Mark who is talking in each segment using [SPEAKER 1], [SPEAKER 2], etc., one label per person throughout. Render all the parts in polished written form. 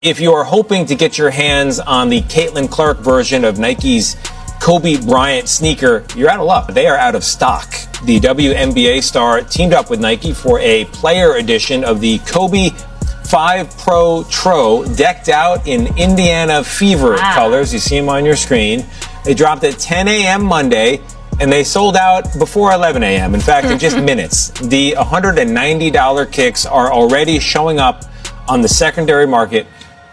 [SPEAKER 1] If you are hoping to get your hands on the Caitlin Clark version of Nike's Kobe Bryant sneaker, you're out of luck. They are out of stock. The WNBA star teamed up with Nike for a player edition of the Kobe 5 Pro Tro, decked out in Indiana Fever colors. You see them on your screen. They dropped at 10 a.m. Monday, and they sold out before 11 a.m. In fact, in just minutes. The $190 kicks are already showing up on the secondary market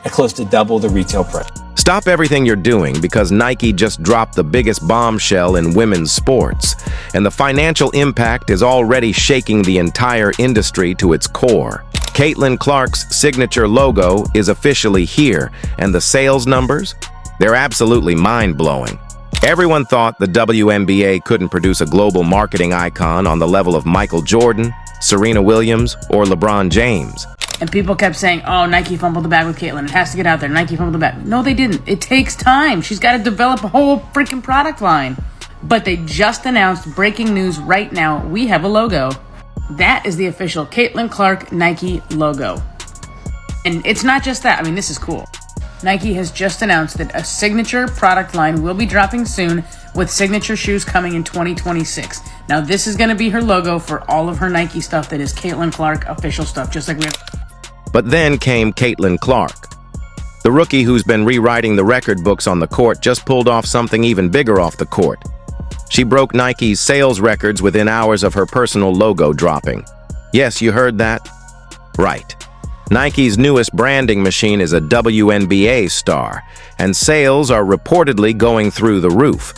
[SPEAKER 1] at close to double the retail price.
[SPEAKER 2] Stop everything you're doing because Nike just dropped the biggest bombshell in women's sports, and the financial impact is already shaking the entire industry to its core. Caitlin Clark's signature logo is officially here, and the sales numbers? They're absolutely mind-blowing. Everyone thought the WNBA couldn't produce a global marketing icon on the level of Michael Jordan, Serena Williams, or LeBron James.
[SPEAKER 3] And people kept saying, oh, Nike fumbled the bag with Caitlin. It has to get out there. Nike fumbled the bag. No, they didn't. It takes time. She's got to develop a whole freaking product line. But they just announced, breaking news right now, we have a logo. That is the official Caitlin Clark Nike logo. And it's not just that. I mean, this is cool. Nike has just announced that a signature product line will be dropping soon, with signature shoes coming in 2026. Now, this is going to be her logo for all of her Nike stuff that is Caitlin Clark official stuff, just like we have.
[SPEAKER 2] But then came Caitlin Clark. The rookie who's been rewriting the record books on the court just pulled off something even bigger off the court. She broke Nike's sales records within hours of her personal logo dropping. Yes, you heard that? Right. Nike's newest branding machine is a WNBA star, and sales are reportedly going through the roof.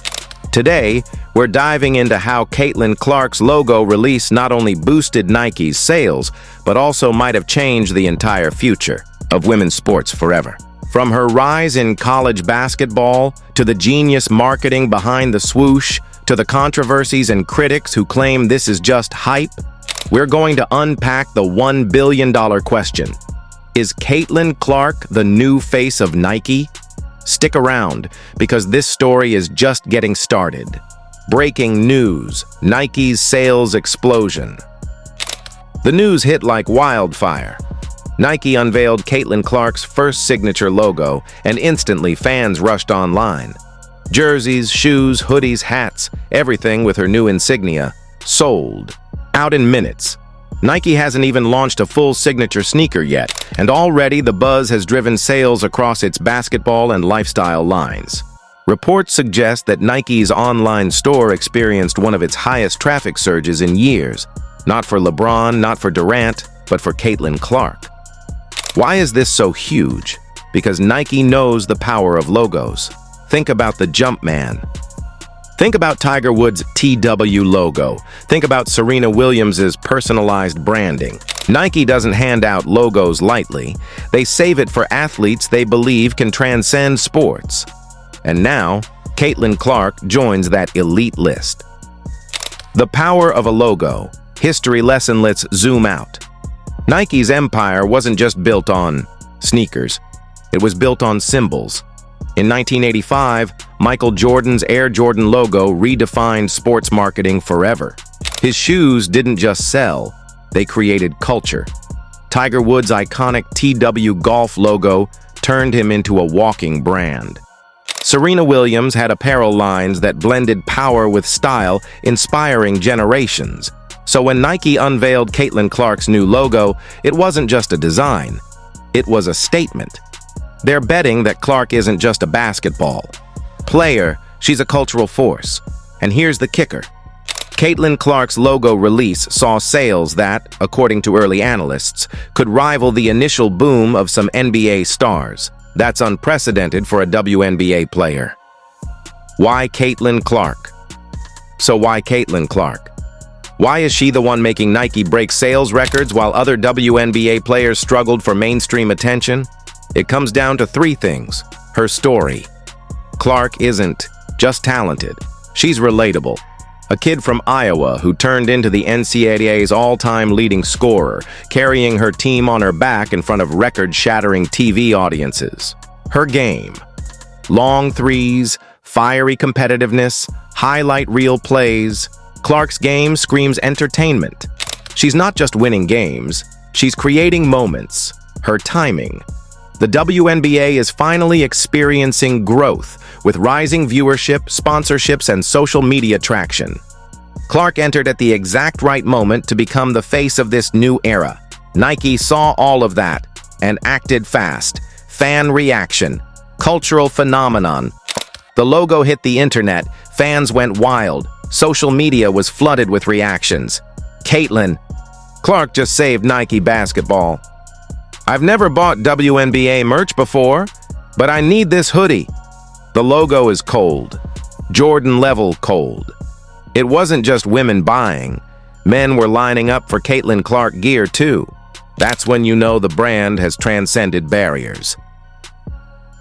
[SPEAKER 2] Today, we're diving into how Caitlin Clark's logo release not only boosted Nike's sales, but also might have changed the entire future of women's sports forever. From her rise in college basketball, to the genius marketing behind the swoosh, to the controversies and critics who claim this is just hype, we're going to unpack the $1 billion question. Is Caitlin Clark the new face of Nike? Stick around, because this story is just getting started. Breaking news: Nike's sales explosion. The news hit like wildfire. Nike unveiled Caitlin Clark's first signature logo, and instantly fans rushed online. Jerseys, shoes, hoodies, hats, everything with her new insignia, sold out in minutes. Nike hasn't even launched a full signature sneaker yet, and already the buzz has driven sales across its basketball and lifestyle lines. Reports suggest that Nike's online store experienced one of its highest traffic surges in years. Not for LeBron, not for Durant, but for Caitlin Clark. Why is this so huge? Because Nike knows the power of logos. Think about the Jumpman. Think about Tiger Woods' TW logo. Think about Serena Williams' personalized branding. Nike doesn't hand out logos lightly. They save it for athletes they believe can transcend sports. And now, Caitlin Clark joins that elite list. The power of a logo. History lesson, let's zoom out. Nike's empire wasn't just built on sneakers. It was built on symbols. In 1985, Michael Jordan's Air Jordan logo redefined sports marketing forever. His shoes didn't just sell, they created culture. Tiger Woods' iconic TW golf logo turned him into a walking brand. Serena Williams had apparel lines that blended power with style, inspiring generations. So when Nike unveiled Caitlin Clark's new logo, it wasn't just a design, it was a statement. They're betting that Clark isn't just a basketball player, she's a cultural force. And here's the kicker. Caitlin Clark's logo release saw sales that, according to early analysts, could rival the initial boom of some NBA stars. That's unprecedented for a WNBA player. Why Caitlin Clark? So why Caitlin Clark? Why is she the one making Nike break sales records while other WNBA players struggled for mainstream attention? It comes down to three things. Her story. Clark isn't just talented. She's relatable. A kid from Iowa who turned into the NCAA's all-time leading scorer, carrying her team on her back in front of record-shattering TV audiences. Her game. Long threes, fiery competitiveness, highlight reel plays. Clark's game screams entertainment. She's not just winning games, she's creating moments. Her timing. The WNBA is finally experiencing growth, with rising viewership, sponsorships, and social media traction. Clark entered at the exact right moment to become the face of this new era. Nike saw all of that and acted fast. Fan reaction. Cultural phenomenon. The logo hit the internet. Fans went wild. Social media was flooded with reactions. Caitlin. Clark just saved Nike basketball. I've never bought WNBA merch before, but I need this hoodie. The logo is cold. Jordan-level cold. It wasn't just women buying. Men were lining up for Caitlin Clark gear too. That's when you know the brand has transcended barriers.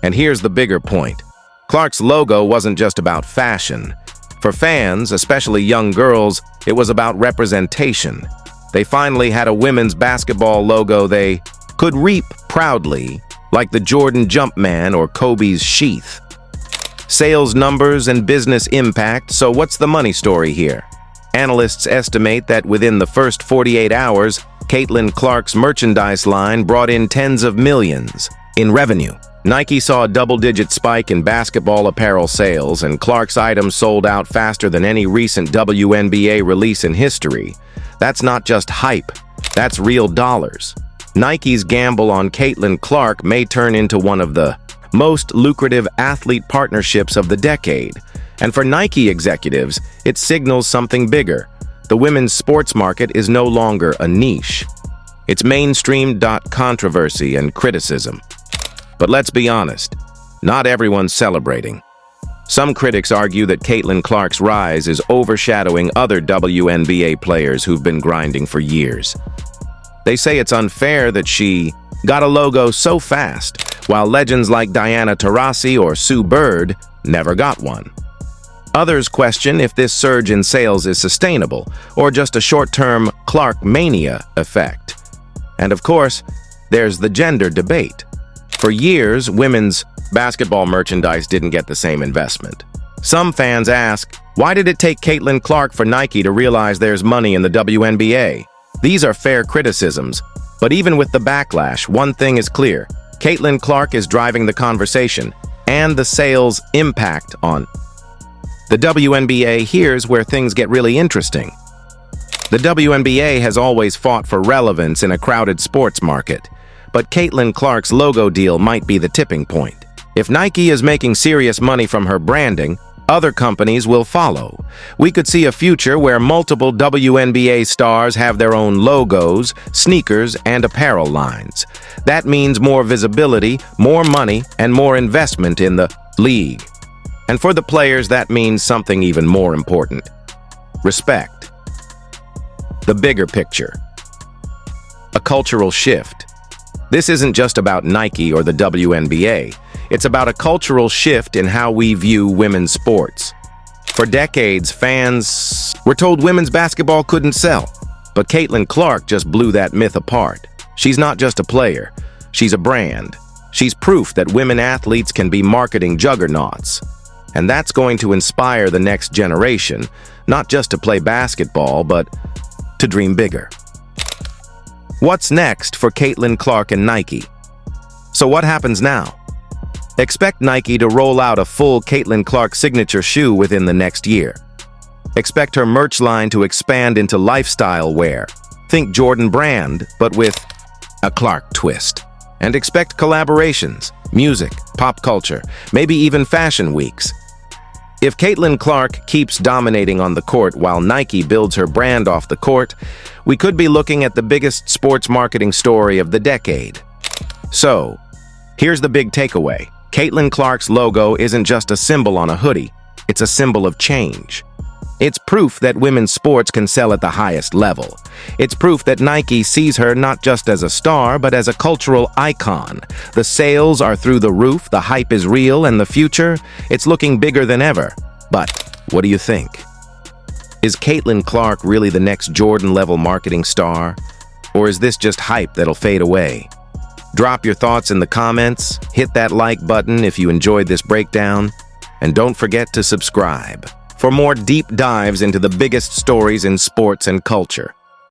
[SPEAKER 2] And here's the bigger point. Clark's logo wasn't just about fashion. For fans, especially young girls, it was about representation. They finally had a women's basketball logo they could reap proudly, like the Jordan Jumpman or Kobe's Sheath. Sales numbers and business impact, so what's the money story here? Analysts estimate that within the first 48 hours, Caitlin Clark's merchandise line brought in tens of millions in revenue. Nike saw a double-digit spike in basketball apparel sales, and Clark's items sold out faster than any recent WNBA release in history. That's not just hype, that's real dollars. Nike's gamble on Caitlin Clark may turn into one of the most lucrative athlete partnerships of the decade. And for Nike executives, it signals something bigger. The women's sports market is no longer a niche. It's mainstream. Controversy and criticism. But let's be honest, not everyone's celebrating. Some critics argue that Caitlin Clark's rise is overshadowing other WNBA players who've been grinding for years. They say it's unfair that she got a logo so fast, while legends like Diana Taurasi or Sue Bird never got one. Others question if this surge in sales is sustainable, or just a short-term Clark mania effect. And of course, there's the gender debate. For years, women's basketball merchandise didn't get the same investment. Some fans ask, why did it take Caitlin Clark for Nike to realize there's money in the WNBA? These are fair criticisms, but even with the backlash, one thing is clear. Caitlin Clark is driving the conversation and the sales impact on the WNBA. Here's where things get really interesting. The WNBA has always fought for relevance in a crowded sports market, but Caitlin Clark's logo deal might be the tipping point. If Nike is making serious money from her branding, other companies will follow. We could see a future where multiple WNBA stars have their own logos, sneakers, and apparel lines. That means more visibility, more money, and more investment in the league. And for the players, that means something even more important: respect. The bigger picture. A cultural shift. This isn't just about Nike or the WNBA. It's about a cultural shift in how we view women's sports. For decades, fans were told women's basketball couldn't sell. But Caitlin Clark just blew that myth apart. She's not just a player. She's a brand. She's proof that women athletes can be marketing juggernauts. And that's going to inspire the next generation, not just to play basketball, but to dream bigger. What's next for Caitlin Clark and Nike? So what happens now? Expect Nike to roll out a full Caitlin Clark signature shoe within the next year. Expect her merch line to expand into lifestyle wear. Think Jordan brand, but with a Clark twist. And expect collaborations, music, pop culture, maybe even fashion weeks. If Caitlin Clark keeps dominating on the court while Nike builds her brand off the court, we could be looking at the biggest sports marketing story of the decade. So, here's the big takeaway. Caitlin Clark's logo isn't just a symbol on a hoodie, it's a symbol of change. It's proof that women's sports can sell at the highest level. It's proof that Nike sees her not just as a star, but as a cultural icon. The sales are through the roof, the hype is real, and the future, it's looking bigger than ever. But what do you think? Is Caitlin Clark really the next Jordan-level marketing star? Or is this just hype that'll fade away? Drop your thoughts in the comments, hit that like button if you enjoyed this breakdown, and don't forget to subscribe for more deep dives into the biggest stories in sports and culture.